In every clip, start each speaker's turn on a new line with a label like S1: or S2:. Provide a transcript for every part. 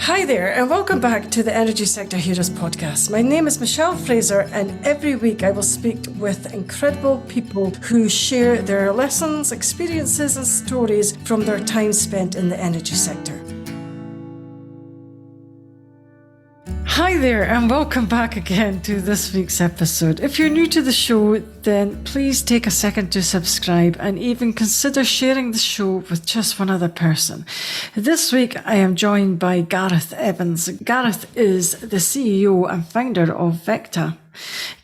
S1: Hi there, and welcome back to the Energy Sector Heroes podcast. My name is Michelle Fraser, and every week I will speak with incredible people who share their lessons, experiences, and stories from their time spent in the energy sector. Hi there, and welcome back again to this week's episode. If you're new to the show, then please take a second to subscribe and even consider sharing the show with just one other person. This week, I am joined by Gareth Evans. Gareth is the CEO and founder of VECKTA.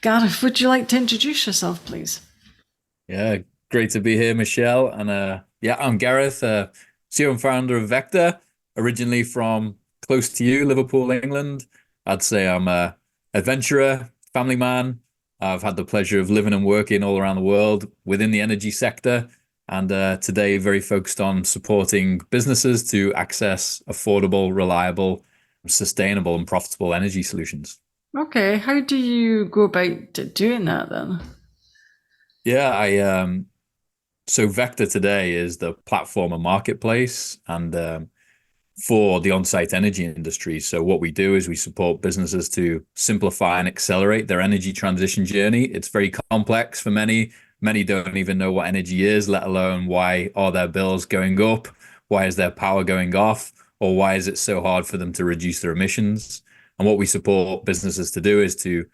S1: Gareth, would you like to introduce yourself, please?
S2: Yeah, great to be here, Michelle. And I'm Gareth, CEO and founder of VECKTA, originally from close to you, Liverpool, England. I'd say I'm a adventurer, family man. I've had the pleasure of living and working all around the world within the energy sector. And today, very focused on supporting businesses to access affordable, reliable, sustainable, and profitable energy solutions.
S1: Okay, how do you go about doing that then?
S2: Yeah, so VECKTA today is the platform and marketplace, and for the on-site energy industry. So what we do is we support businesses to simplify and accelerate their energy transition journey. It's very complex for many. Many don't even know what energy is, let alone why are their bills going up? Why is their power going off? Or why is it so hard for them to reduce their emissions? And what we support businesses to do is to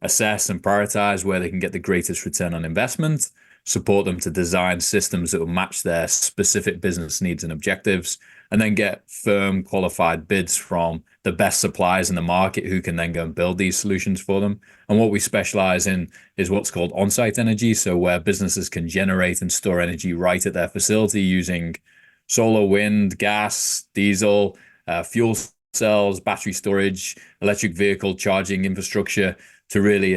S2: assess and prioritize where they can get the greatest return on investment, support them to design systems that will match their specific business needs and objectives, and then get firm qualified bids from the best suppliers in the market who can then go and build these solutions for them. And what we specialize in is what's called on-site energy. So where businesses can generate and store energy right at their facility using solar, wind, gas, diesel, fuel cells, battery storage, electric vehicle charging infrastructure to really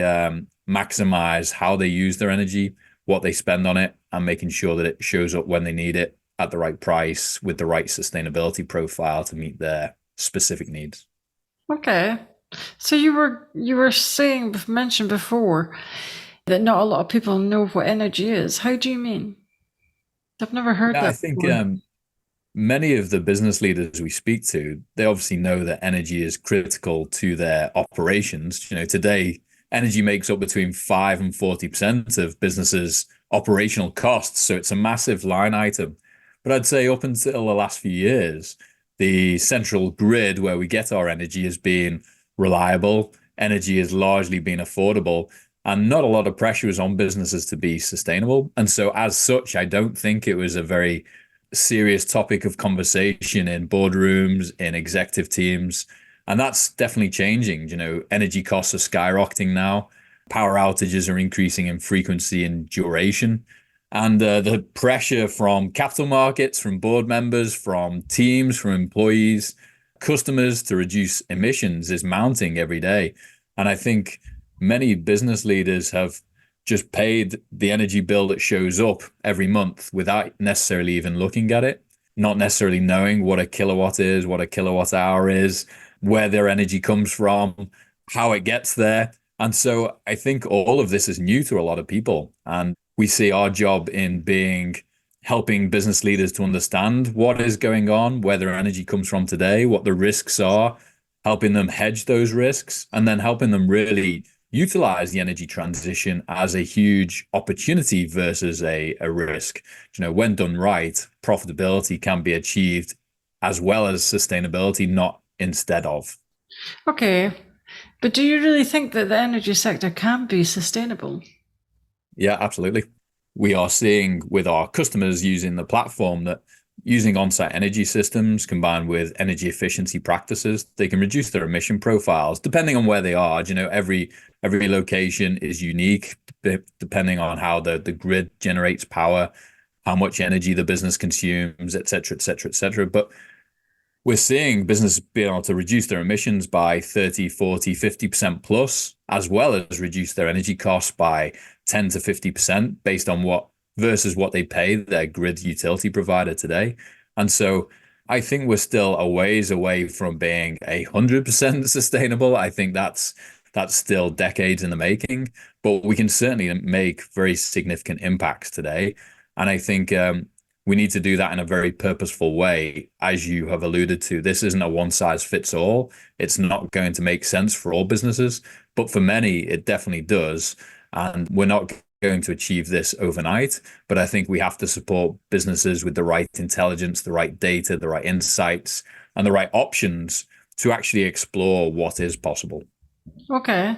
S2: maximize how they use their energy, what they spend on it, and making sure that it shows up when they need it at the right price with the right sustainability profile to meet their specific needs.
S1: Okay. So you were mentioned before that not a lot of people know what energy is. How do you mean? I've never heard
S2: Yeah, I
S1: that
S2: think
S1: before.
S2: many of the business leaders we speak to, they obviously know that energy is critical to their operations. Today, energy makes up between 5 and 40% of businesses' operational costs. So it's a massive line item. But I'd say up until the last few years, the central grid where we get our energy has been reliable. Energy has largely been affordable, and not a lot of pressure is on businesses to be sustainable. And so, as such, I don't think it was a very serious topic of conversation in boardrooms, in executive teams. And that's definitely changing. Energy costs are skyrocketing now. Power outages are increasing in frequency and duration. And the pressure from capital markets, from board members, from teams, from employees, customers to reduce emissions is mounting every day. And I think many business leaders have just paid the energy bill that shows up every month without necessarily even looking at it, not necessarily knowing what a kilowatt is, what a kilowatt hour is, where their energy comes from, how it gets there. And so I think all of this is new to a lot of people. And we see our job in helping business leaders to understand what is going on, where their energy comes from today, what the risks are, helping them hedge those risks, and then helping them really utilize the energy transition as a huge opportunity versus a risk. When done right, profitability can be achieved as well as sustainability, not instead of.
S1: Okay. But do you really think that the energy sector can be sustainable?
S2: Yeah, absolutely. We are seeing with our customers using the platform that using on-site energy systems combined with energy efficiency practices, they can reduce their emission profiles depending on where they are. Every location is unique depending on how the grid generates power, how much energy the business consumes, et cetera, et cetera, et cetera. But we're seeing businesses being able to reduce their emissions by 30, 40, 50% plus, as well as reduce their energy costs by 10 to 50% based on what they pay their grid utility provider today. And so I think we're still a ways away from being 100% sustainable. I think that's still decades in the making, but we can certainly make very significant impacts today. And I think we need to do that in a very purposeful way. As you have alluded to, this isn't a one size fits all. It's not going to make sense for all businesses, but for many, it definitely does. And we're not going to achieve this overnight, but I think we have to support businesses with the right intelligence, the right data, the right insights, and the right options to actually explore what is possible.
S1: Okay.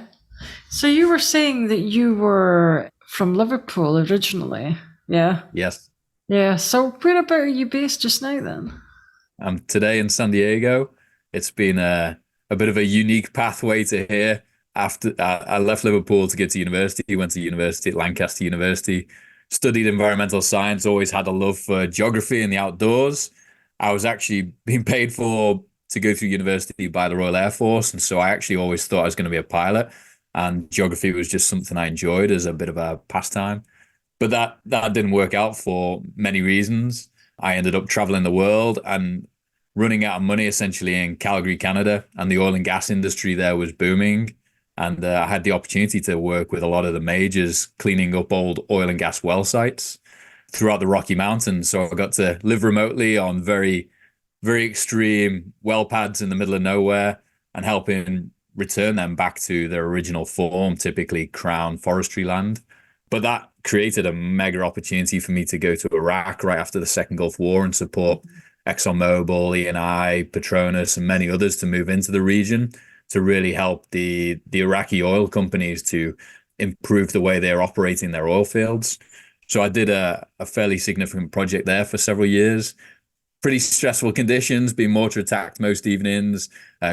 S1: So you were saying that you were from Liverpool originally. Yeah.
S2: Yes.
S1: Yeah. So where about are you based just now then?
S2: Today in San Diego. It's been a bit of a unique pathway to here. After I left Liverpool to get to university, went to university at Lancaster University, studied environmental science, always had a love for geography and the outdoors. I was actually being paid for to go through university by the Royal Air Force, and so I actually always thought I was going to be a pilot, and geography was just something I enjoyed as a bit of a pastime. But that didn't work out for many reasons. I ended up traveling the world and running out of money essentially in Calgary, Canada, and the oil and gas industry there was booming. And I had the opportunity to work with a lot of the majors cleaning up old oil and gas well sites throughout the Rocky Mountains. So I got to live remotely on very, very extreme well pads in the middle of nowhere and helping return them back to their original form, typically crown forestry land. But that created a mega opportunity for me to go to Iraq right after the Second Gulf War and support ExxonMobil, Eni, Petronas, and many others to move into the region to really help the Iraqi oil companies to improve the way they're operating their oil fields. So I did a fairly significant project there for several years. Pretty stressful conditions, being mortar attacked most evenings,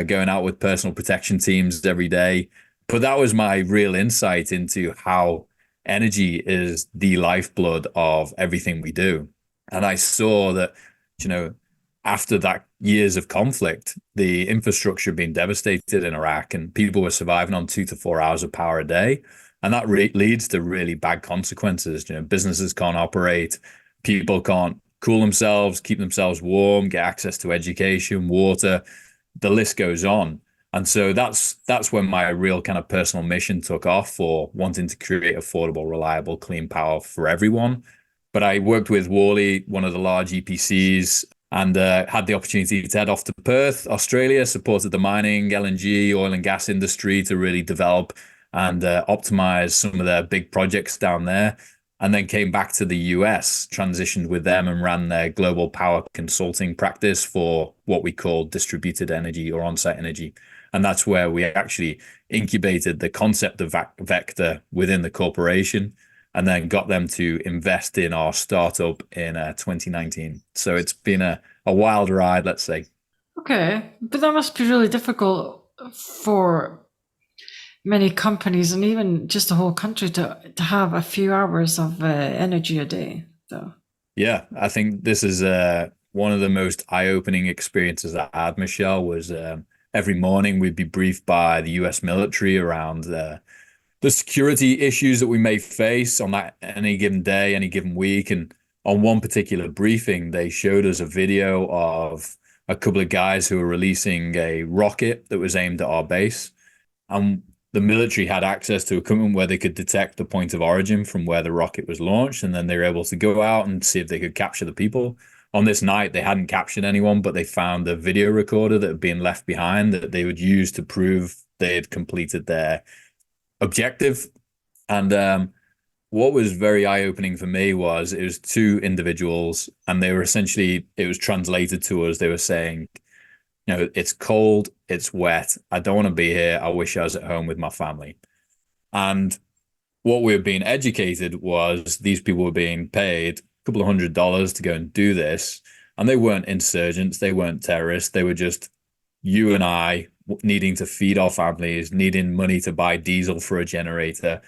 S2: going out with personal protection teams every day. But that was my real insight into how energy is the lifeblood of everything we do. And I saw that, you know, after that years of conflict, the infrastructure had been devastated in Iraq and people were surviving on 2 to 4 hours of power a day. And that leads to really bad consequences. You know, businesses can't operate, people can't cool themselves, keep themselves warm, get access to education, water, the list goes on. And so that's when my real kind of personal mission took off for wanting to create affordable, reliable, clean power for everyone. But I worked with Worley, one of the large EPCs, and had the opportunity to head off to Perth, Australia, supported the mining, LNG, oil and gas industry to really develop and optimize some of their big projects down there. And then came back to the US, transitioned with them and ran their global power consulting practice for what we call distributed energy or on-site energy. And that's where we actually incubated the concept of VECKTA within the corporation and then got them to invest in our startup in 2019. So it's been a wild ride, let's say.
S1: Okay, but that must be really difficult for many companies and even just the whole country to have a few hours of energy a day, though.
S2: Yeah, I think this is one of the most eye-opening experiences I had, Michelle, was every morning we'd be briefed by the US military around the security issues that we may face on that any given day, any given week. And on one particular briefing, they showed us a video of a couple of guys who were releasing a rocket that was aimed at our base. And the military had access to equipment where they could detect the point of origin from where the rocket was launched. And then they were able to go out and see if they could capture the people. On this night, they hadn't captured anyone, but they found a video recorder that had been left behind that they would use to prove they had completed their objective. And what was very eye-opening for me was it was two individuals, and they were essentially, it was translated to us. They were saying, you know, it's cold, it's wet. I don't want to be here. I wish I was at home with my family. And what we were being educated was these people were being paid a couple of $100s to go and do this. And they weren't insurgents. They weren't terrorists. They were just you and I needing to feed our families, needing money to buy diesel for a generator.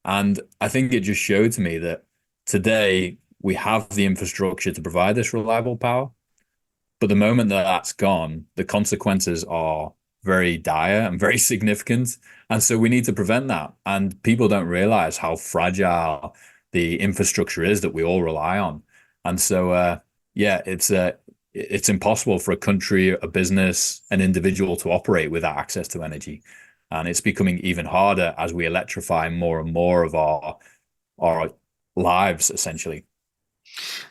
S2: And I think it just showed to me that today we have the infrastructure to provide this reliable power. But the moment that that's gone, the consequences are very dire and very significant. And so we need to prevent that. And people don't realize how fragile the infrastructure is that we all rely on. And so, yeah, it's impossible for a country, a business, an individual to operate without access to energy. And it's becoming even harder as we electrify more and more of our lives, essentially.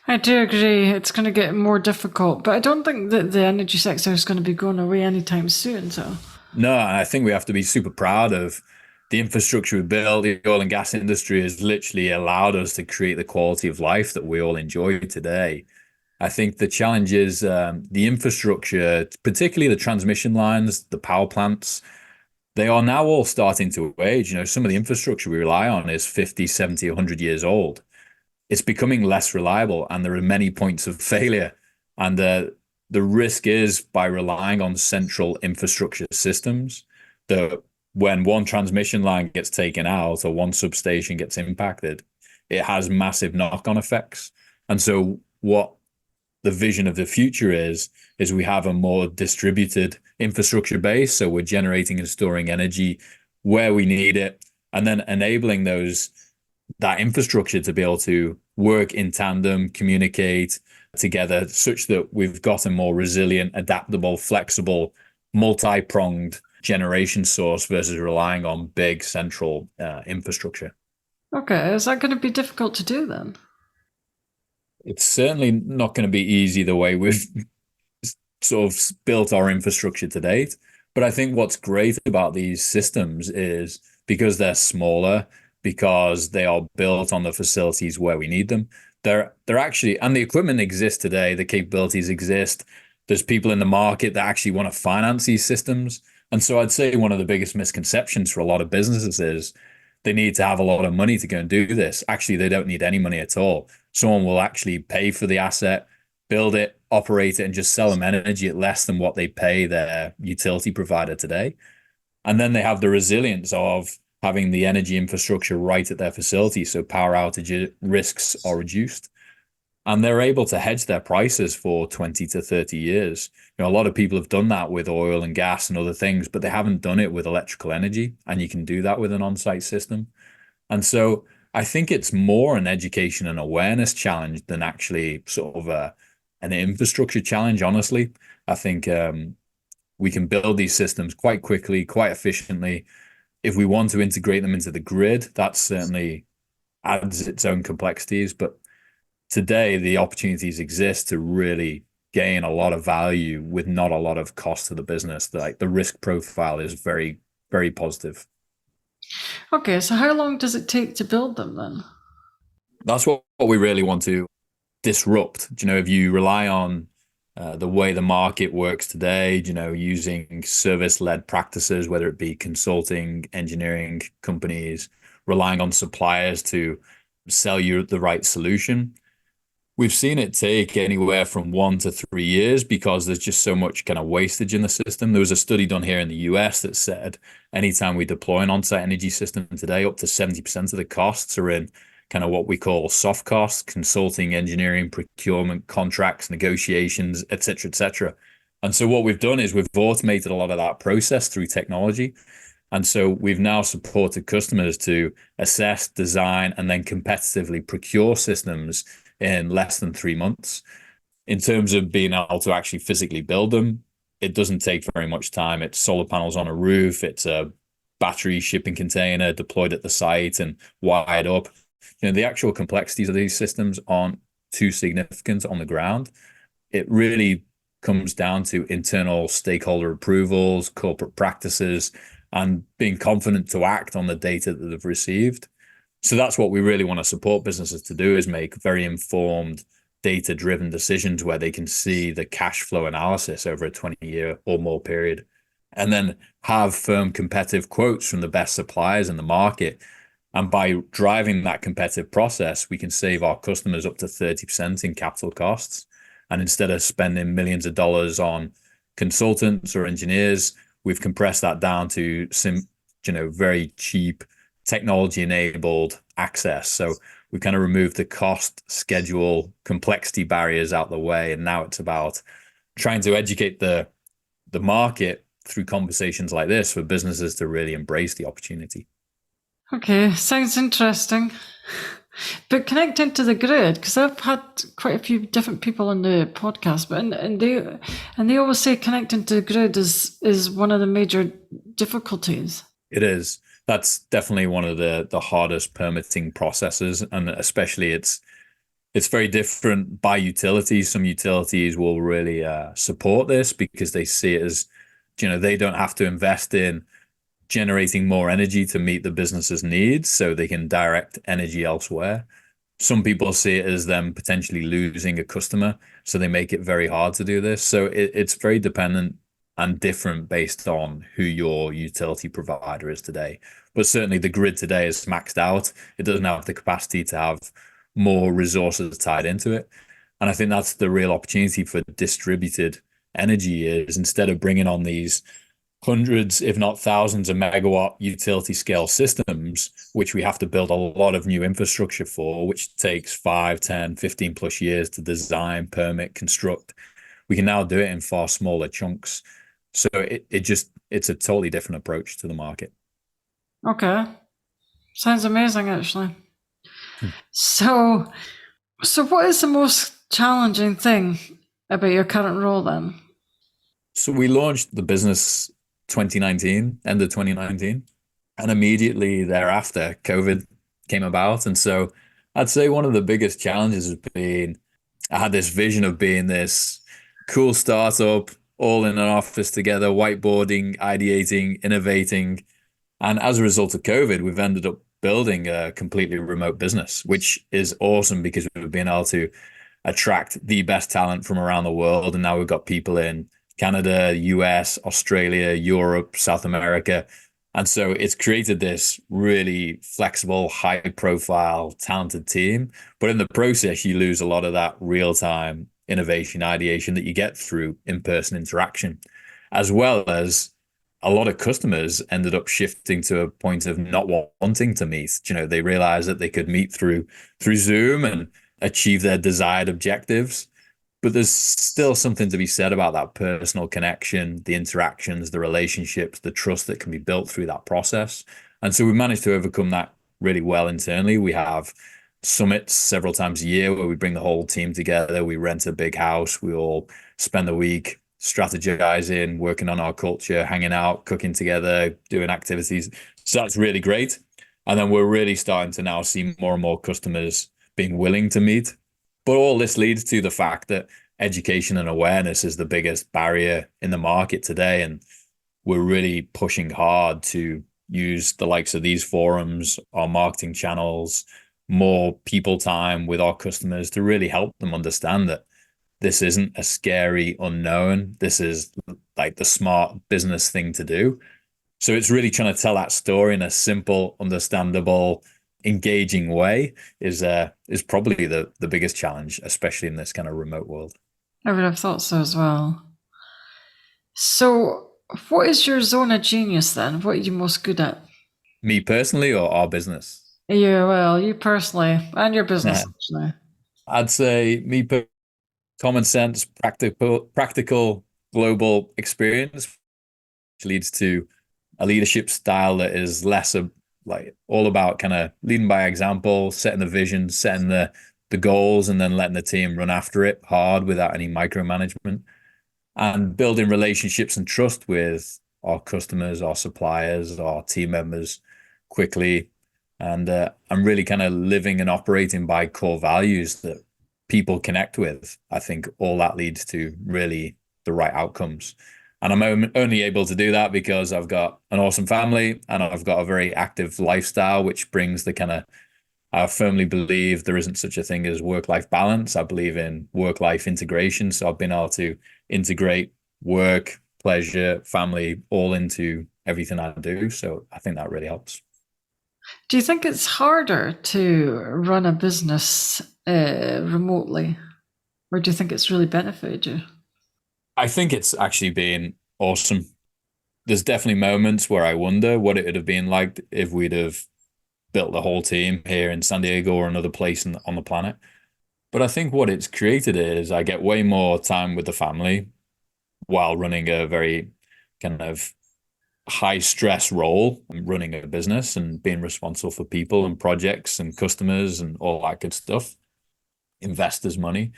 S1: I do agree. It's going to get more difficult, but I don't think that the energy sector is going to be going away anytime soon. So,
S2: No, I think we have to be super proud of the infrastructure we built. The oil and gas industry has literally allowed us to create the quality of life that we all enjoy today. I think the challenge is the infrastructure, particularly the transmission lines, the power plants. They are now all starting to age. Some of the infrastructure we rely on is 50, 70, 100 years old. It's becoming less reliable, and there are many points of failure. And the risk is by relying on central infrastructure systems that when one transmission line gets taken out or one substation gets impacted, it has massive knock-on effects. And so what the vision of the future is we have a more distributed infrastructure base. So we're generating and storing energy where we need it, and then enabling that infrastructure to be able to work in tandem, communicate together, such that we've got a more resilient, adaptable, flexible, multi-pronged generation source versus relying on big central infrastructure.
S1: okay, is that going to be difficult to do then?
S2: It's certainly not going to be easy the way we've sort of built our infrastructure to date. But I think what's great about these systems is because they're smaller, because they are built on the facilities where we need them. They're actually, and the equipment exists today, the capabilities exist. There's people in the market that actually want to finance these systems. And so I'd say one of the biggest misconceptions for a lot of businesses is they need to have a lot of money to go and do this. Actually, they don't need any money at all. Someone will actually pay for the asset, build it, operate it, and just sell them energy at less than what they pay their utility provider today. And then they have the resilience of having the energy infrastructure right at their facility, so power outage risks are reduced. And they're able to hedge their prices for 20 to 30 years. A lot of people have done that with oil and gas and other things, but they haven't done it with electrical energy. And you can do that with an on-site system. And so I think it's more an education and awareness challenge than actually sort of an infrastructure challenge, honestly. I think we can build these systems quite quickly, quite efficiently. If we want to integrate them into the grid, that certainly adds its own complexities. But today, the opportunities exist to really gain a lot of value with not a lot of cost to the business. Like the risk profile is very, very positive.
S1: Okay, so how long does it take to build them then?
S2: That's what we really want to disrupt. If you rely on the way the market works today, using service-led practices, whether it be consulting, engineering companies, relying on suppliers to sell you the right solution. We've seen it take anywhere from 1 to 3 years because there's just so much kind of wastage in the system. There was a study done here in the US that said anytime we deploy an on-site energy system today, up to 70% of the costs are in kind of what we call soft costs, consulting, engineering, procurement, contracts, negotiations, et cetera, et cetera. And so what we've done is we've automated a lot of that process through technology. And so we've now supported customers to assess, design, and then competitively procure systems in less than 3 months. In terms of being able to actually physically build them, it doesn't take very much time. It's solar panels on a roof. It's a battery shipping container deployed at the site and wired up. The actual complexities of these systems aren't too significant on the ground. It really comes down to internal stakeholder approvals, corporate practices, and being confident to act on the data that they've received. So that's what we really want to support businesses to do, is make very informed, data-driven decisions where they can see the cash flow analysis over a 20-year or more period, and then have firm competitive quotes from the best suppliers in the market. And by driving that competitive process, we can save our customers up to 30% in capital costs. And instead of spending millions of dollars on consultants or engineers, we've compressed that down to very cheap technology-enabled access. So we kind of removed the cost, schedule, complexity barriers out the way. And now it's about trying to educate the market through conversations like this for businesses to really embrace the opportunity.
S1: Okay, sounds interesting. But connecting to the grid, because I've had quite a few different people on the podcast, but and they always say connecting to the grid is one of the major difficulties.
S2: It is. That's definitely one of the hardest permitting processes, and especially it's It's very different by utilities. Some utilities will really support this because they see it as, they don't have to invest in generating more energy to meet the business's needs, so they can direct energy elsewhere. Some people see it as them potentially losing a customer, so they make it very hard to do this. So it's very dependent and different based on who your utility provider is today. But certainly the grid today is maxed out. It doesn't have the capacity to have more resources tied into it. And I think that's the real opportunity for distributed energy is instead of bringing on these hundreds, if not thousands of megawatt utility scale systems, which we have to build a lot of new infrastructure for, which takes 5, 10, 15 plus years to design, permit, construct. We can now do it in far smaller chunks. So it's a totally different approach to the market.
S1: Okay. Sounds amazing, actually.
S2: Hmm.
S1: So what is the most challenging thing about your current role then?
S2: So we launched the business 2019, end of 2019, and immediately thereafter, COVID came about. And so I'd say one of the biggest challenges has been I had this vision of being this cool startup, all in an office together, whiteboarding, ideating, innovating. And as a result of COVID, we've ended up building a completely remote business, which is awesome because we've been able to attract the best talent from around the world. And now we've got people in Canada, US, Australia, Europe, South America. And so it's created this really flexible, high profile, talented team. But in the process, you lose a lot of that real time innovation, ideation that you get through in person interaction, as well as a lot of customers ended up shifting to a point of not wanting to meet. They realized that they could meet through Zoom and achieve their desired objectives. But there's still something to be said about that personal connection, the interactions, the relationships, the trust that can be built through that process. And so we managed to overcome that really well internally. We have summits several times a year where we bring the whole team together. We rent a big house. We all spend the week strategizing, working on our culture, hanging out, cooking together, doing activities. So that's really great. And then we're really starting to now see more and more customers being willing to meet. But all this leads to the fact that education and awareness is the biggest barrier in the market today. And we're really pushing hard to use the likes of these forums, our marketing channels, more people time with our customers to really help them understand that this isn't a scary unknown. This is like the smart business thing to do. So it's really trying to tell that story in a simple, understandable, engaging way is probably the biggest challenge, especially in this kind of remote world.
S1: I would have thought so as well. So what is your zone of genius then? What are you most good at?
S2: Me personally or our business?
S1: Yeah, well, you personally and your business
S2: Yeah.
S1: actually.
S2: I'd say common sense, practical global experience, which leads to a leadership style that is less of like all about kind of leading by example, setting the vision, setting the goals, and then letting the team run after it hard without any micromanagement, and building relationships and trust with our customers, our suppliers, our team members quickly. And I'm really kind of living and operating by core values that people connect with. I think all that leads to really the right outcomes. And I'm only able to do that because I've got an awesome family and I've got a very active lifestyle, which brings the kind of, I firmly believe there isn't such a thing as work-life balance. I believe in work-life integration. So I've been able to integrate work, pleasure, family all into everything I do. So I think that really helps.
S1: Do you think it's harder to run a business remotely? Or do you think it's really benefited you?
S2: I think it's actually been awesome. There's definitely moments where I wonder what it would have been like if we'd have built the whole team here in San Diego or another place on the planet. But I think what it's created is I get way more time with the family while running a very kind of high stress role and running a business and being responsible for people and projects and customers and all that good stuff, investors' money.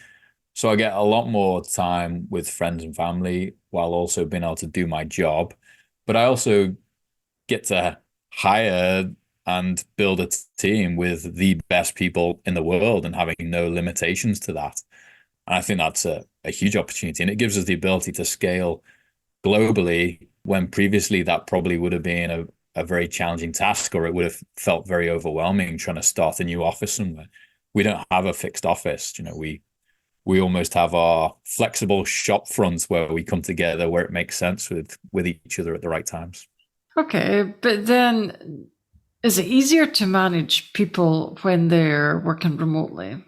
S2: So I get a lot more time with friends and family while also being able to do my job. But I also get to hire and build a team with the best people in the world and having no limitations to that. And I think that's a huge opportunity. And it gives us the ability to scale globally when previously that probably would have been a very challenging task, or it would have felt very overwhelming trying to start a new office somewhere. We don't have a fixed office. We almost have our flexible shop front where we come together where it makes sense with each other at the right times.
S1: Okay, but then is it easier to manage people when they're working remotely?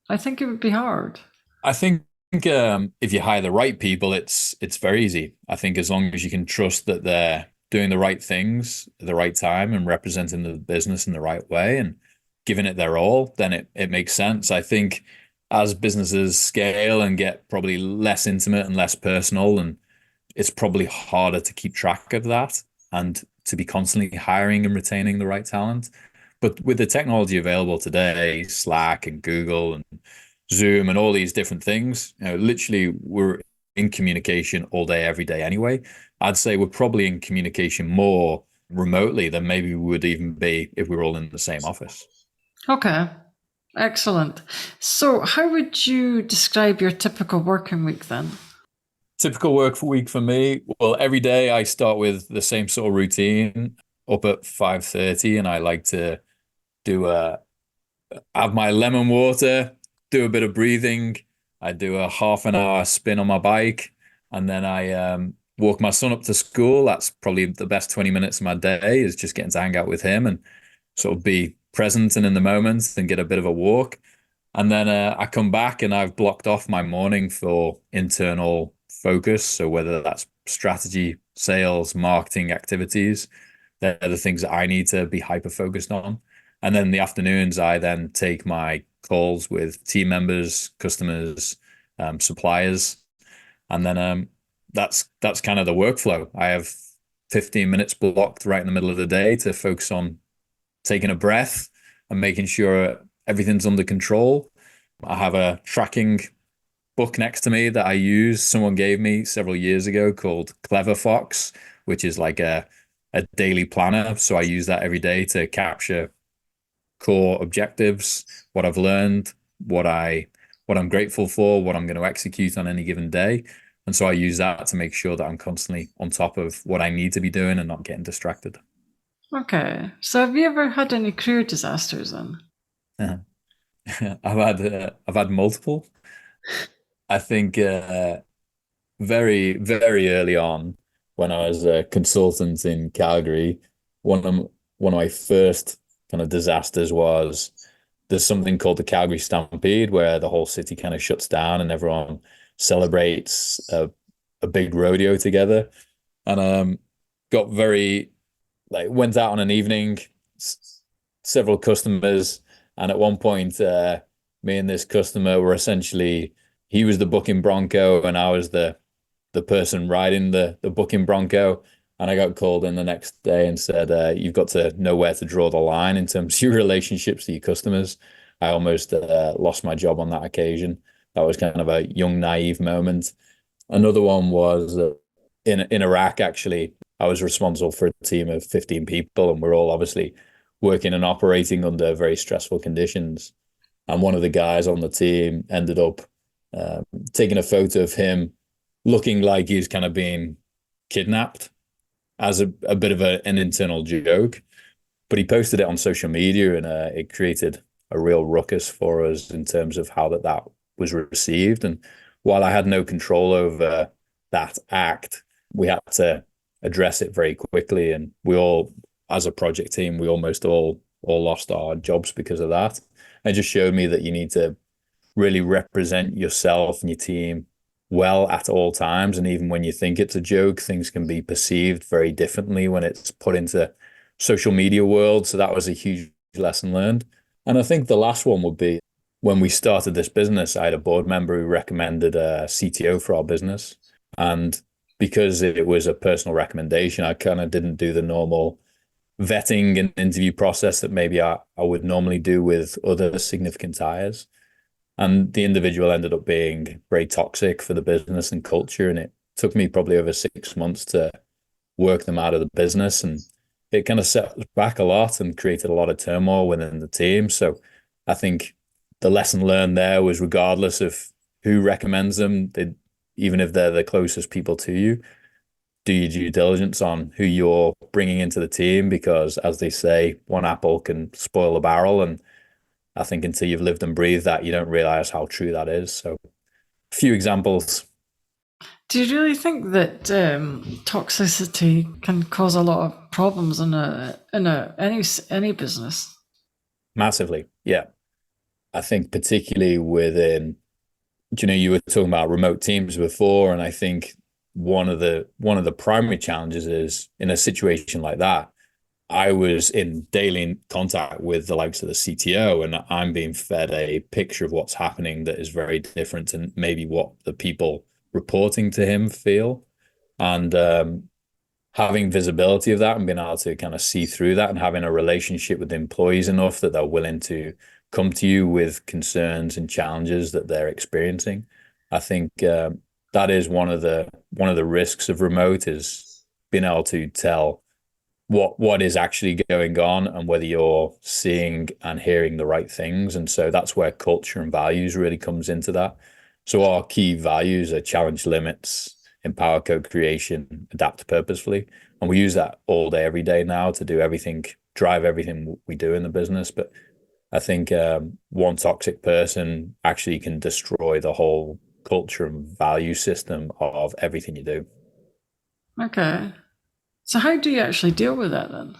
S1: I think it would be hard.
S2: I think if you hire the right people, it's very easy. I think as long as you can trust that they're doing the right things at the right time and representing the business in the right way and giving it their all, then it makes sense. I think as businesses scale and get probably less intimate and less personal, and it's probably harder to keep track of that and to be constantly hiring and retaining the right talent. But with the technology available today, Slack and Google and Zoom and all these different things, literally we're in communication all day, every day anyway. I'd say we're probably in communication more remotely than maybe we would even be if we were all in the same office.
S1: Okay, excellent. So, how would you describe your typical working week then?
S2: Typical work week for me. Well, every day I start with the same sort of routine, up at 5:30, and I like to do have my lemon water, do a bit of breathing. I do a half an hour spin on my bike, and then I walk my son up to school. That's probably the best 20 minutes of my day, is just getting to hang out with him and sort of be present and in the moment and get a bit of a walk. And then I come back and I've blocked off my morning for internal focus. So whether that's strategy, sales, marketing activities, they're the things that I need to be hyper focused on. And then in the afternoons, I then take my calls with team members, customers, suppliers, and then that's kind of the workflow. I have 15 minutes blocked right in the middle of the day to focus on taking a breath and making sure everything's under control. I have a tracking book next to me that I use. Someone gave me several years ago called Clever Fox, which is like a daily planner. So I use that every day to capture core objectives, what I've learned, what I'm grateful for, what I'm going to execute on any given day. And so I use that to make sure that I'm constantly on top of what I need to be doing and not getting distracted.
S1: Okay, so have you ever had any career disasters then?
S2: I've had multiple. I think very, very early on when I was a consultant in Calgary, one of my first kind of disasters was there's something called the Calgary Stampede, where the whole city kind of shuts down and everyone celebrates a big rodeo together. And got very went out on an evening, several customers, and at one point, me and this customer were essentially, he was the booking bronco and I was the person riding the booking bronco. And I got called in the next day and said, you've got to know where to draw the line in terms of your relationships to your customers. I almost lost my job on that occasion. That was kind of a young, naive moment. Another one was in Iraq, actually. I was responsible for a team of 15 people, and we're all obviously working and operating under very stressful conditions. And one of the guys on the team ended up taking a photo of him looking like he was kind of being kidnapped as a bit of an internal joke. But he posted it on social media, and it created a real ruckus for us in terms of how that was received. And while I had no control over that act, we had to address it very quickly. And we all, as a project team, we almost all lost our jobs because of that. It just showed me that you need to really represent yourself and your team well at all times. And even when you think it's a joke, things can be perceived very differently when it's put into social media world. So that was a huge lesson learned. And I think the last one would be when we started this business, I had a board member who recommended a CTO for our business. And because it was a personal recommendation, I kind of didn't do the normal vetting and interview process that maybe I would normally do with other significant hires. And the individual ended up being very toxic for the business and culture. And it took me probably over 6 months to work them out of the business. And it kind of set us back a lot and created a lot of turmoil within the team. So I think the lesson learned there was regardless of who recommends them, even if they're the closest people to you, do your due diligence on who you're bringing into the team, because as they say, one apple can spoil a barrel. And I think until you've lived and breathed that, you don't realize how true that is. So a few examples.
S1: Do you really think that toxicity can cause a lot of problems in any business?
S2: Massively. Yeah. I think particularly within, you were talking about remote teams before, and I think one of the primary challenges is in a situation like that, I was in daily contact with the likes of the CTO, and I'm being fed a picture of what's happening that is very different and maybe what the people reporting to him feel. And having visibility of that and being able to kind of see through that and having a relationship with the employees enough that they're willing to come to you with concerns and challenges that they're experiencing. I think that is one of the risks of remote, is being able to tell what is actually going on and whether you're seeing and hearing the right things. And so that's where culture and values really comes into that. So our key values are challenge limits, empower co-creation, adapt purposefully. And we use that all day, every day now to do everything, drive everything we do in the business. But I think one toxic person actually can destroy the whole culture and value system of everything you do.
S1: Okay. So how do you actually deal with that then?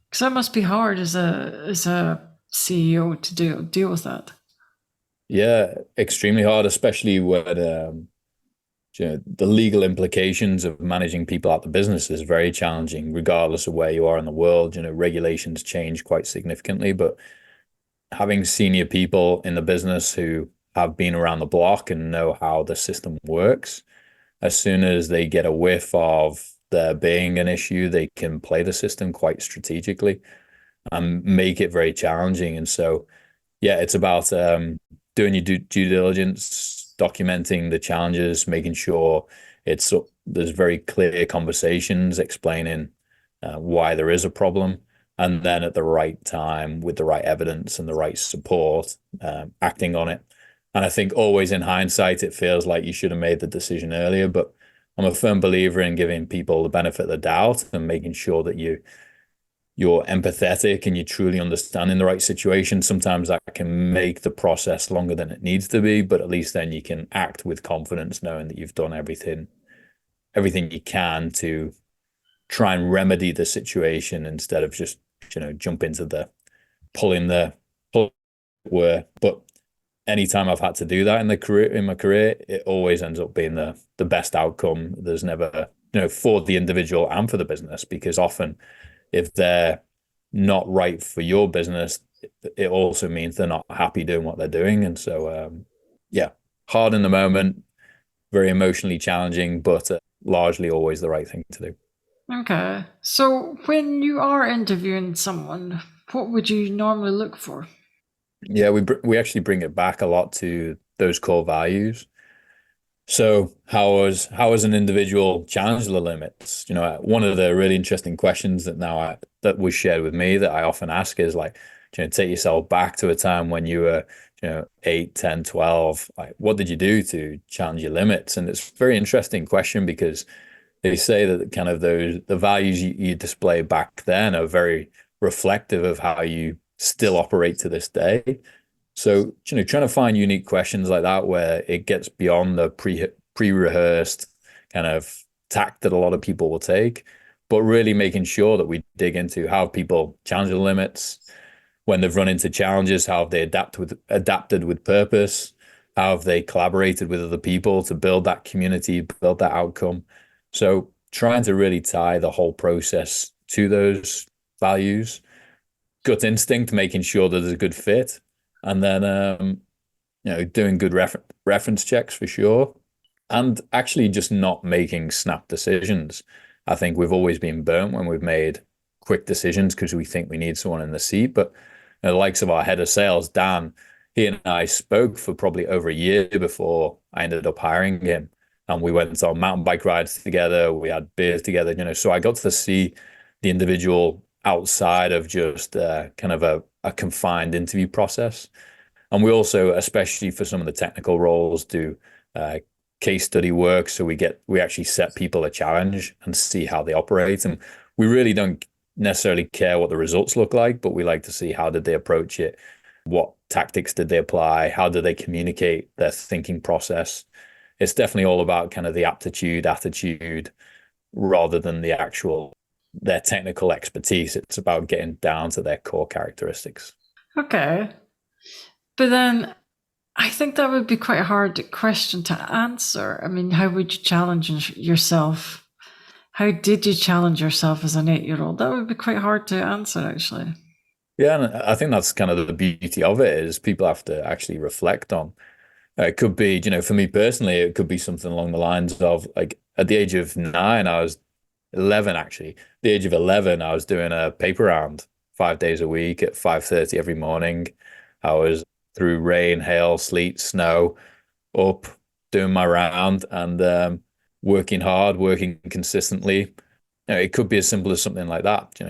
S1: Because that must be hard as a CEO to deal with that.
S2: Yeah, extremely hard, especially when the legal implications of managing people at the business is very challenging, regardless of where you are in the world. Regulations change quite significantly, but having senior people in the business who have been around the block and know how the system works, as soon as they get a whiff of there being an issue, they can play the system quite strategically and make it very challenging. And so, yeah, it's about doing your due diligence, documenting the challenges, making sure there's very clear conversations explaining why there is a problem, and then at the right time with the right evidence and the right support, acting on it. And I think always in hindsight, it feels like you should have made the decision earlier, but I'm a firm believer in giving people the benefit of the doubt and making sure that you're empathetic and you're truly understanding the right situation. Sometimes that can make the process longer than it needs to be, but at least then you can act with confidence, knowing that you've done everything you can to try and remedy the situation instead of just, jump into the pulling the pull where. But anytime I've had to do that in my career, it always ends up being the best outcome. There's never, for the individual and for the business, because often if they're not right for your business, it also means they're not happy doing what they're doing. And so, yeah, hard in the moment, very emotionally challenging, but largely always the right thing to do.
S1: Okay. So when you are interviewing someone, what would you normally look for?
S2: Yeah, we actually bring it back a lot to those core values. So how has an individual challenged the limits? One of the really interesting questions that was shared with me that I often ask is like, take yourself back to a time when you were, 8, 10, 12. Like, what did you do to challenge your limits? And it's a very interesting question, because they say that kind of the values you display back then are very reflective of how you still operate to this day. So, trying to find unique questions like that where it gets beyond the pre-rehearsed kind of tact that a lot of people will take, but really making sure that we dig into how people challenge the limits, when they've run into challenges, how have they adapted with purpose, how have they collaborated with other people to build that community, build that outcome. So trying to really tie the whole process to those values, gut instinct, making sure that there's a good fit, and then doing good reference checks for sure, and actually just not making snap decisions. I think we've always been burnt when we've made quick decisions because we think we need someone in the seat. But the likes of our head of sales, Dan, he and I spoke for probably over a year before I ended up hiring him. And we went on mountain bike rides together. We had beers together, so I got to see the individual outside of just kind of a confined interview process. And we also, especially for some of the technical roles, do case study work. So we actually set people a challenge and see how they operate. And we really don't necessarily care what the results look like, but we like to see how did they approach it, what tactics did they apply, how do they communicate their thinking process. It's definitely all about kind of the aptitude, attitude, rather than their technical expertise. It's about getting down to their core characteristics.
S1: Okay. But then I think that would be quite a hard question to answer. I mean, how would you challenge yourself? How did you challenge yourself as an 8-year-old? That would be quite hard to answer, actually.
S2: Yeah, and I think that's kind of the beauty of it is people have to actually reflect on. It could be, for me personally, it could be something along the lines of like at the age of 9, I was 11 actually. The age of 11, I was doing a paper round 5 days a week at 5:30 every morning. I was through rain, hail, sleet, snow, up doing my round and working hard, working consistently. It could be as simple as something like that,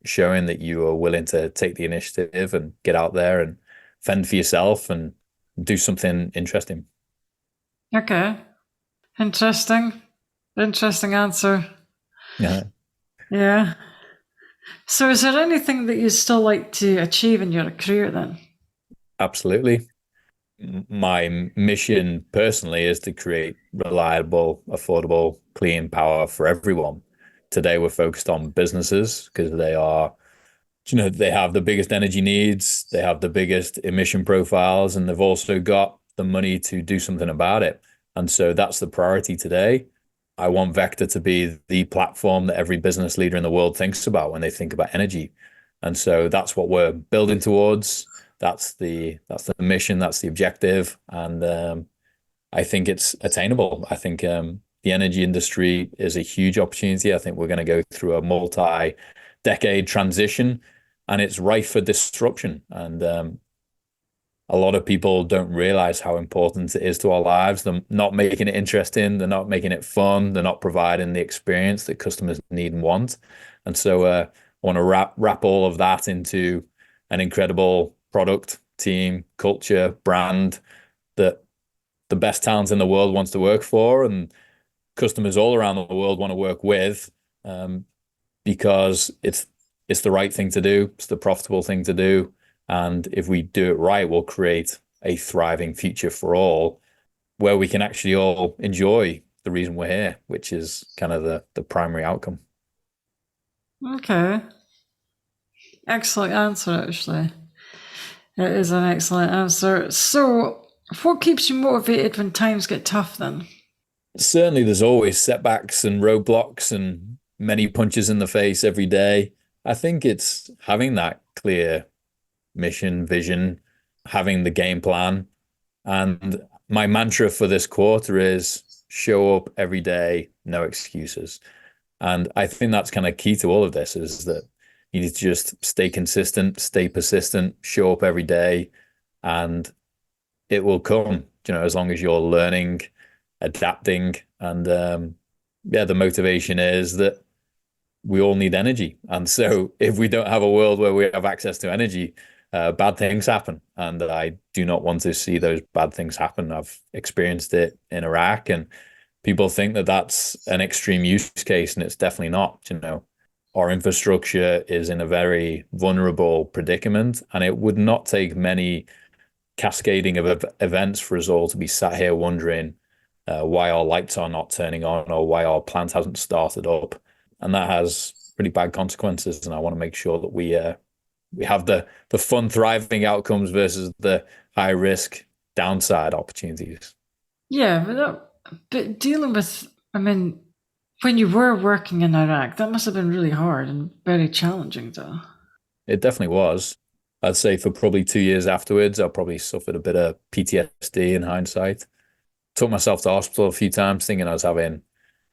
S2: showing that you are willing to take the initiative and get out there and fend for yourself and do something interesting.
S1: Okay. Interesting. Interesting answer.
S2: Yeah,
S1: Yeah. So is there anything that you still like to achieve in your career then?
S2: absolutely. My mission personally is to create reliable, affordable, clean power for everyone. Today, we're focused on businesses because they have the biggest energy needs, they have the biggest emission profiles, and they've also got the money to do something about it. And so that's the priority today. I want VECKTA to be the platform that every business leader in the world thinks about when they think about energy. And so that's what we're building towards. That's the mission, that's the objective, and I think it's attainable. I think the energy industry is a huge opportunity. I think we're going to go through a multi-decade transition, and it's rife for disruption. And a lot of people don't realize how important it is to our lives. They're not making it interesting. They're not making it fun. They're not providing the experience that customers need and want. And so I want to wrap all of that into an incredible product, team, culture, brand that the best talent in the world wants to work for and customers all around the world want to work with, because it's the right thing to do. It's the profitable thing to do. And if we do it right, we'll create a thriving future for all where we can actually all enjoy the reason we're here, which is kind of the primary outcome.
S1: Okay. Excellent answer, actually. It is an excellent answer. So, what keeps you motivated when times get tough then?
S2: Certainly, there's always setbacks and roadblocks and many punches in the face every day. I think it's having that clear mission, vision, having the game plan. And my mantra for this quarter is show up every day, no excuses. And I think that's kind of key to all of this is that you need to just stay consistent, stay persistent, show up every day, and it will come, as long as you're learning, adapting. And the motivation is that we all need energy. And so if we don't have a world where we have access to energy, bad things happen. And I do not want to see those bad things happen. I've experienced it in Iraq, and people think that that's an extreme use case, and it's definitely not. Our infrastructure is in a very vulnerable predicament, and it would not take many cascading of events for us all to be sat here wondering why our lights are not turning on or why our plant hasn't started up. And that has pretty bad consequences. And I want to make sure that we have the fun, thriving outcomes versus the high risk downside opportunities.
S1: Yeah, but dealing with, I mean, when you were working in Iraq, that must have been really hard and very challenging, though.
S2: It definitely was. I'd say for probably 2 years afterwards, I probably suffered a bit of PTSD in hindsight. Took myself to hospital a few times thinking I was having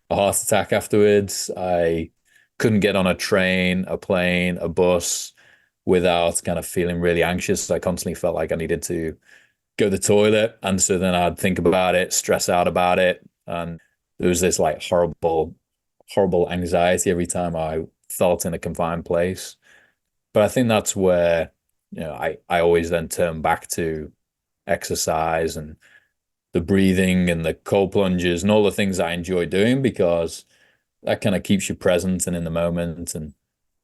S2: a heart attack afterwards. I couldn't get on a train, a plane, a bus without kind of feeling really anxious. I constantly felt like I needed to go to the toilet. And so then I'd think about it, stress out about it. And there was this like horrible anxiety every time I felt in a confined place. But I think that's where, I always then turn back to exercise and the breathing and the cold plunges and all the things I enjoy doing, because that kind of keeps you present and in the moment, and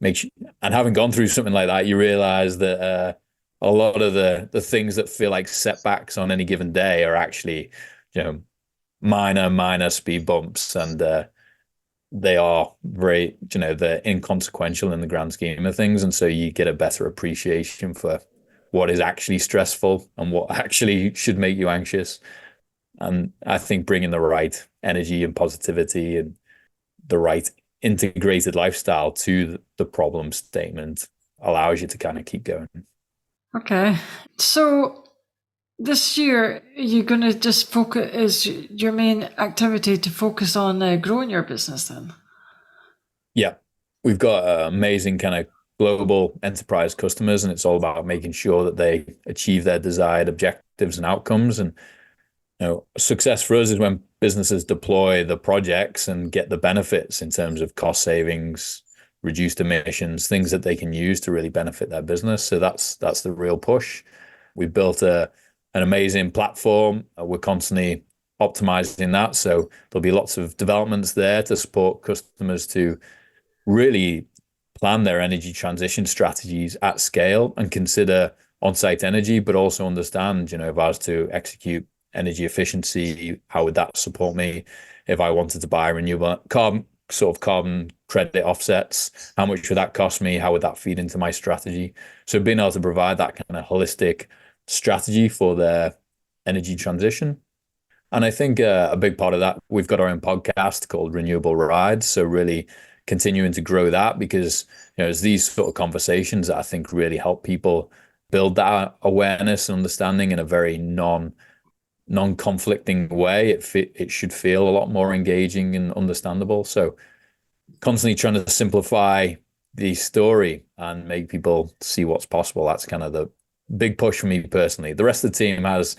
S2: makes you, and having gone through something like that, you realize that a lot of the things that feel like setbacks on any given day are actually, you know, minor speed bumps, and they are very, they're inconsequential in the grand scheme of things. And so you get a better appreciation for what is actually stressful and what actually should make you anxious. And I think bringing the right energy and positivity and the right integrated lifestyle to the problem statement allows you to kind of keep going.
S1: Okay. So this year, you're going to just focus, is your main activity to focus on growing your business then?
S2: Yeah, we've got amazing kind of global enterprise customers, and it's all about making sure that they achieve their desired objectives and outcomes. And success for us is when businesses deploy the projects and get the benefits in terms of cost savings, reduced emissions, things that they can use to really benefit their business. So that's the real push. We've built an amazing platform. We're constantly optimizing that. So there'll be lots of developments there to support customers to really plan their energy transition strategies at scale and consider on-site energy, but also understand, if I was to execute energy efficiency, how would that support me? If I wanted to buy renewable carbon credit offsets, how much would that cost me? How would that feed into my strategy? So being able to provide that kind of holistic strategy for their energy transition. And I think a big part of that, we've got our own podcast called Renewable Rides. So really continuing to grow that, because it's these sort of conversations that I think really help people build that awareness and understanding in a very non-conflicting way. It should feel a lot more engaging and understandable. So constantly trying to simplify the story and make people see what's possible. That's kind of the big push for me personally. The rest of the team has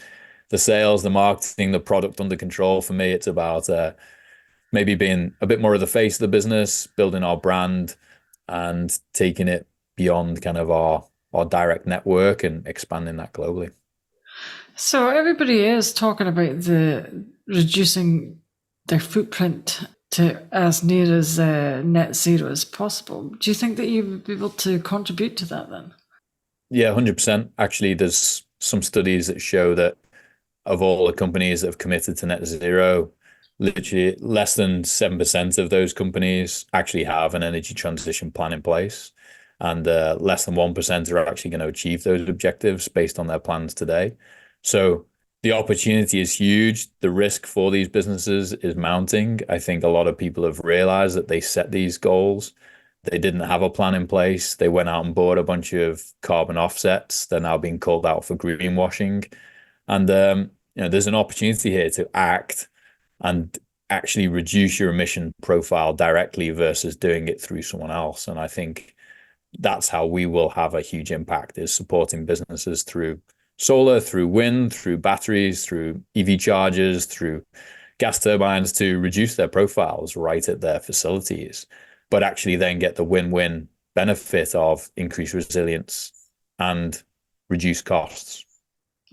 S2: the sales, the marketing, the product under control. For me, it's about maybe being a bit more of the face of the business, building our brand and taking it beyond kind of our direct network and expanding that globally.
S1: So everybody is talking about the reducing their footprint to as near as net zero as possible. Do you think that you would be able to contribute to that then?
S2: Yeah, 100%. Actually, there's some studies that show that of all the companies that have committed to net zero, literally less than 7% of those companies actually have an energy transition plan in place. And less than 1% are actually going to achieve those objectives based on their plans today. So the opportunity is huge. The risk for these businesses is mounting. I think a lot of people have realized that they set these goals. They didn't have a plan in place. They went out and bought a bunch of carbon offsets. They're now being called out for greenwashing. And there's an opportunity here to act and actually reduce your emission profile directly versus doing it through someone else. And I think that's how we will have a huge impact, is supporting businesses through solar, through wind, through batteries, through EV chargers, through gas turbines, to reduce their profiles right at their facilities, but actually then get the win-win benefit of increased resilience and reduced costs.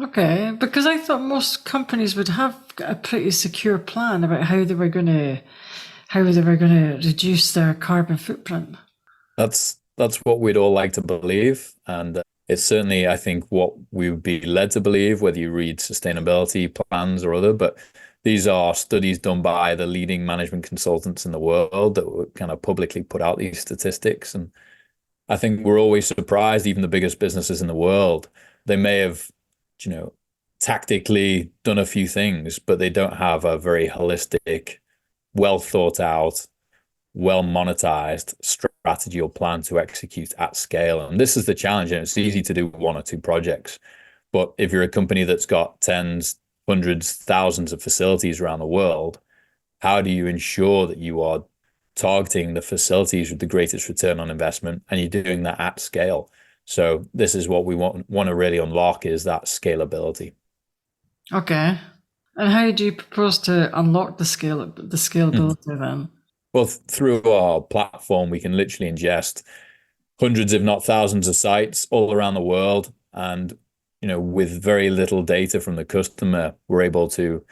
S1: Okay, because I thought most companies would have a pretty secure plan about how they were going to reduce their carbon footprint.
S2: That's what we'd all like to believe, and it's certainly, I think, what we would be led to believe, whether you read sustainability plans or other. But these are studies done by the leading management consultants in the world that would kind of publicly put out these statistics. And I think we're always surprised, even the biggest businesses in the world, they may have, tactically done a few things, but they don't have a very holistic, well thought out, well monetized strategy or plan to execute at scale. And this is the challenge. And it's easy to do one or two projects. But if you're a company that's got tens, hundreds, thousands of facilities around the world, how do you ensure that you are targeting the facilities with the greatest return on investment, and you're doing that at scale? So this is what we want to really unlock, is that scalability.
S1: Okay. And how do you propose to unlock the scalability then?
S2: Well, through our platform, we can literally ingest hundreds, if not thousands, of sites all around the world. And, with very little data from the customer, we're able to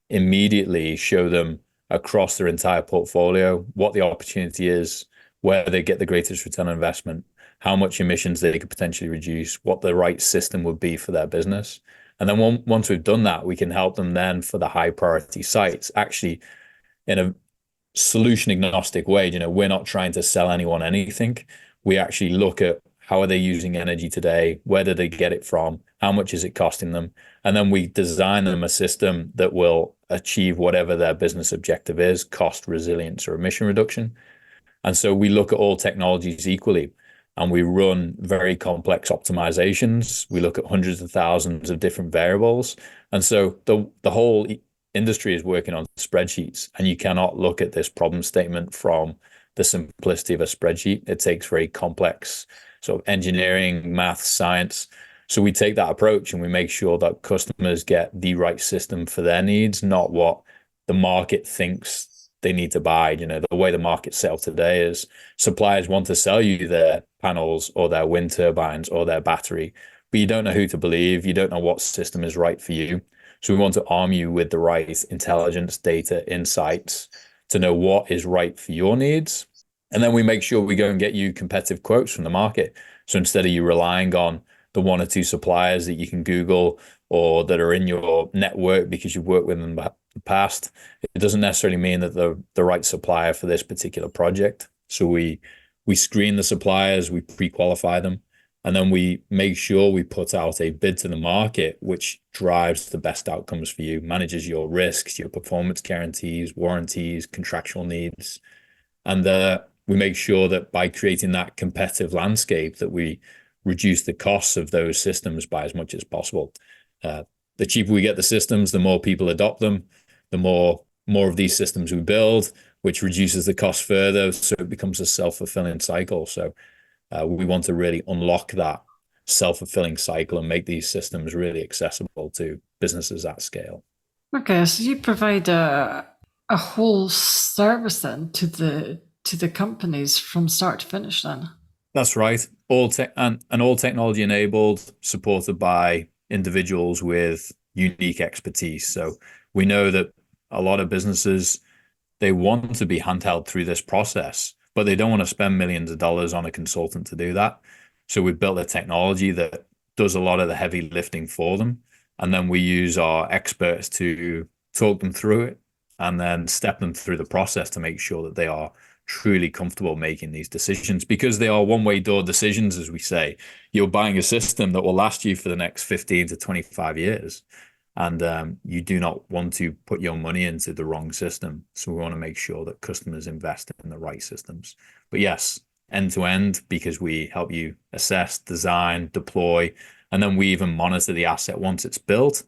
S2: immediately show them across their entire portfolio what the opportunity is, where they get the greatest return on investment, how much emissions they could potentially reduce, what the right system would be for their business. And then once we've done that, we can help them then for the high priority sites, actually in a solution agnostic way. We're not trying to sell anyone anything. We actually look at how are they using energy today? Where do they get it from? How much is it costing them? And then we design them a system that will achieve whatever their business objective is, cost, resilience, or emission reduction. And so we look at all technologies equally and we run very complex optimizations. We look at hundreds of thousands of different variables. And so the whole industry is working on spreadsheets, and you cannot look at this problem statement from the simplicity of a spreadsheet. It takes very complex sort of engineering, math, science. So we take that approach and we make sure that customers get the right system for their needs, not what the market thinks they need to buy. The way the market's set up today is suppliers want to sell you their panels or their wind turbines or their battery, but you don't know who to believe. You don't know what system is right for you. So we want to arm you with the right intelligence, data, insights to know what is right for your needs. And then we make sure we go and get you competitive quotes from the market. So instead of you relying on the one or two suppliers that you can Google or that are in your network because you've worked with them in the past, it doesn't necessarily mean that they're the right supplier for this particular project. So we screen the suppliers, we pre-qualify them, and then we make sure we put out a bid to the market, which drives the best outcomes for you, manages your risks, your performance guarantees, warranties, contractual needs. And we make sure that by creating that competitive landscape that we reduce the costs of those systems by as much as possible. The cheaper we get the systems, the more people adopt them, the more of these systems we build, which reduces the cost further. So it becomes a self-fulfilling cycle. So we want to really unlock that self-fulfilling cycle and make these systems really accessible to businesses at scale.
S1: Okay, so you provide a whole service then to the companies from start to finish then.
S2: That's right. All technology enabled, supported by individuals with unique expertise. So we know that a lot of businesses, they want to be handheld through this process, but they don't want to spend millions of dollars on a consultant to do that. So we've built a technology that does a lot of the heavy lifting for them. And then we use our experts to talk them through it and then step them through the process to make sure that they are truly comfortable making these decisions, because they are one-way door decisions. As we say, you're buying a system that will last you for the next 15 to 25 years. And you do not want to put your money into the wrong system. So we want to make sure that customers invest in the right systems. But yes, end to end, because we help you assess, design, deploy, and then we even monitor the asset once it's built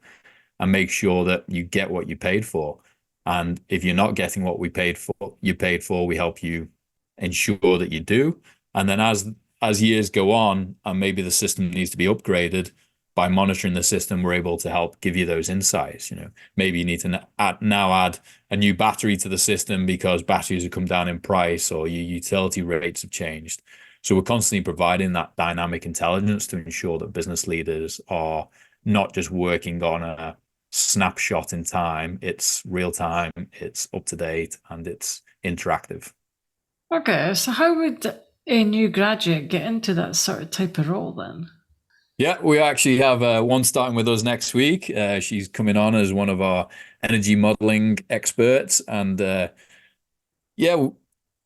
S2: and make sure that you get what you paid for. And if you're not getting what you paid for, we help you ensure that you do. And then as years go on, and maybe the system needs to be upgraded, by monitoring the system, we're able to help give you those insights. Maybe you need to now add a new battery to the system because batteries have come down in price or your utility rates have changed. So we're constantly providing that dynamic intelligence to ensure that business leaders are not just working on a snapshot in time. It's real time, it's up to date, and it's interactive.
S1: Okay, so how would a new graduate get into that sort of type of role then?
S2: Yeah, we actually have one starting with us next week. She's coming on as one of our energy modeling experts. And yeah,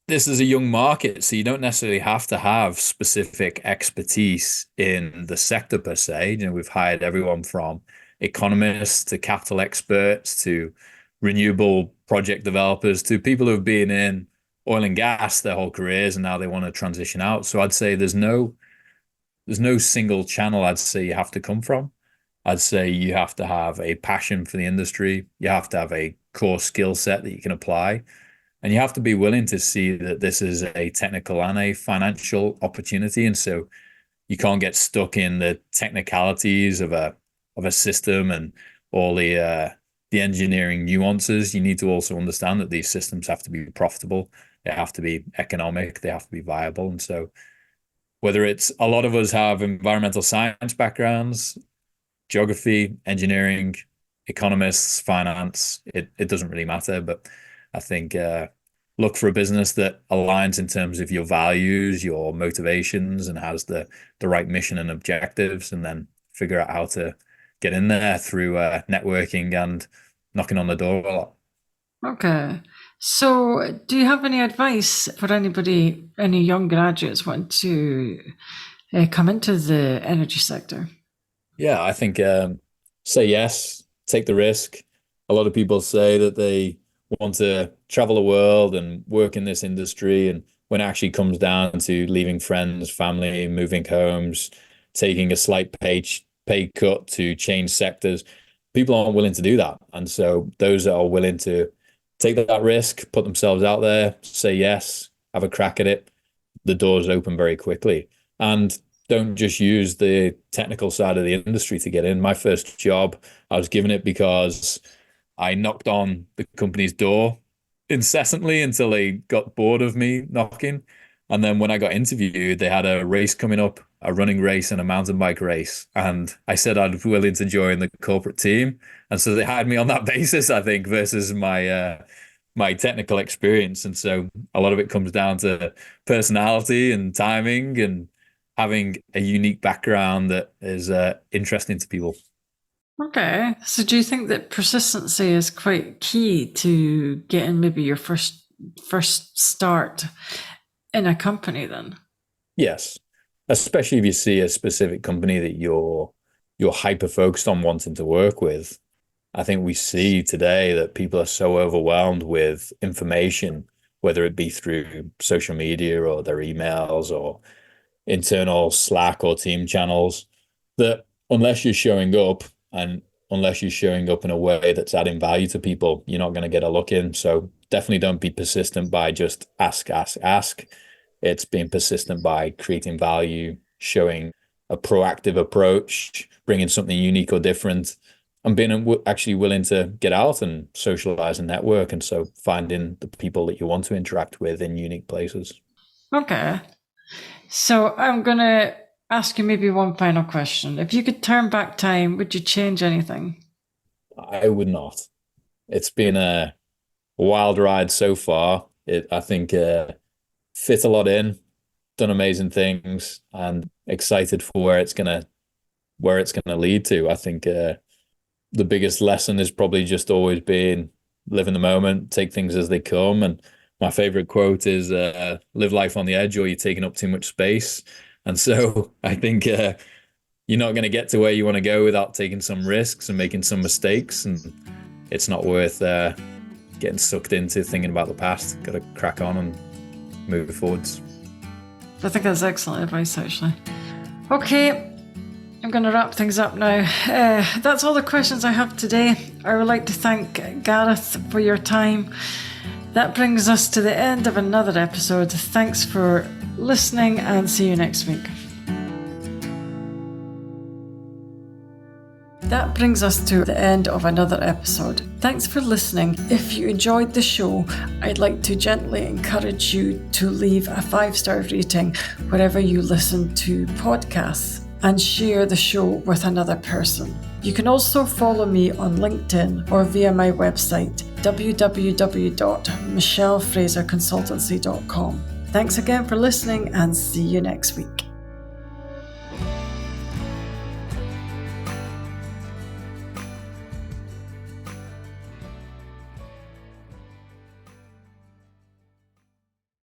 S2: this is a young market, so you don't necessarily have to have specific expertise in the sector per se. We've hired everyone from economists to capital experts to renewable project developers to people who have been in oil and gas their whole careers and now they want to transition out. So I'd say there's no single channel I'd say you have to come from. I'd say you have to have a passion for the industry. You have to have a core skill set that you can apply. And you have to be willing to see that this is a technical and a financial opportunity. And so you can't get stuck in the technicalities of a system and all the engineering nuances. You need to also understand that these systems have to be profitable. They have to be economic, they have to be viable. And so whether it's a lot of us have environmental science backgrounds, geography, engineering, economists, finance, it doesn't really matter. But I think look for a business that aligns in terms of your values, your motivations, and has the right mission and objectives, and then figure out how to get in there through networking and knocking on the door a lot.
S1: Okay. So do you have any advice for anybody, any young graduates wanting to come into the energy sector?
S2: Yeah, I think say yes, take the risk. A lot of people say that they want to travel the world and work in this industry. And when it actually comes down to leaving friends, family, moving homes, taking a slight pay cut to change sectors, people aren't willing to do that. And so those that are willing to take that risk, put themselves out there, say yes, have a crack at it, the doors open very quickly. And don't just use the technical side of the industry to get in. My first job, I was given it because I knocked on the company's door incessantly until they got bored of me knocking. And then when I got interviewed, they had a race coming up, a running race and a mountain bike race. And I said I'd be willing to join the corporate team. And so they hired me on that basis, I think, versus my technical experience. And so a lot of it comes down to personality and timing and having a unique background that is interesting to people.
S1: Okay. So do you think that persistency is quite key to getting maybe your first start in a company then?
S2: Yes. Especially if you see a specific company that you're hyper focused on wanting to work with. I think we see today that people are so overwhelmed with information, whether it be through social media or their emails or internal Slack or team channels, that unless you're showing up and unless you're showing up in a way that's adding value to people, you're not going to get a look in. So definitely don't be persistent by just ask. It's being persistent by creating value, showing a proactive approach, bringing something unique or different, and being actually willing to get out and socialize and network. And so finding the people that you want to interact with in unique places.
S1: Okay. So I'm going to ask you maybe one final question. If you could turn back time, would you change anything?
S2: I would not. It's been a wild ride so far. I think fit a lot in, done amazing things, and excited for where it's gonna lead to. I think the biggest lesson is probably just always being live in the moment, take things as they come. And my favorite quote is live life on the edge or you're taking up too much space. And so I think you're not going to get to where you want to go without taking some risks and making some mistakes. And it's not worth getting sucked into thinking about the past. Got to crack on and move forwards.
S1: I think that's excellent advice, actually. Okay, I'm going to wrap things up now. That's all the questions I have today. I would like to thank Gareth for your time. That brings us to the end of another episode. Thanks for listening and see you next week. That brings us to the end of another episode. Thanks for listening. If you enjoyed the show, I'd like to gently encourage you to leave a 5-star rating wherever you listen to podcasts and share the show with another person. You can also follow me on LinkedIn or via my website, www.michellefraserconsultancy.com. Thanks again for listening and see you next week.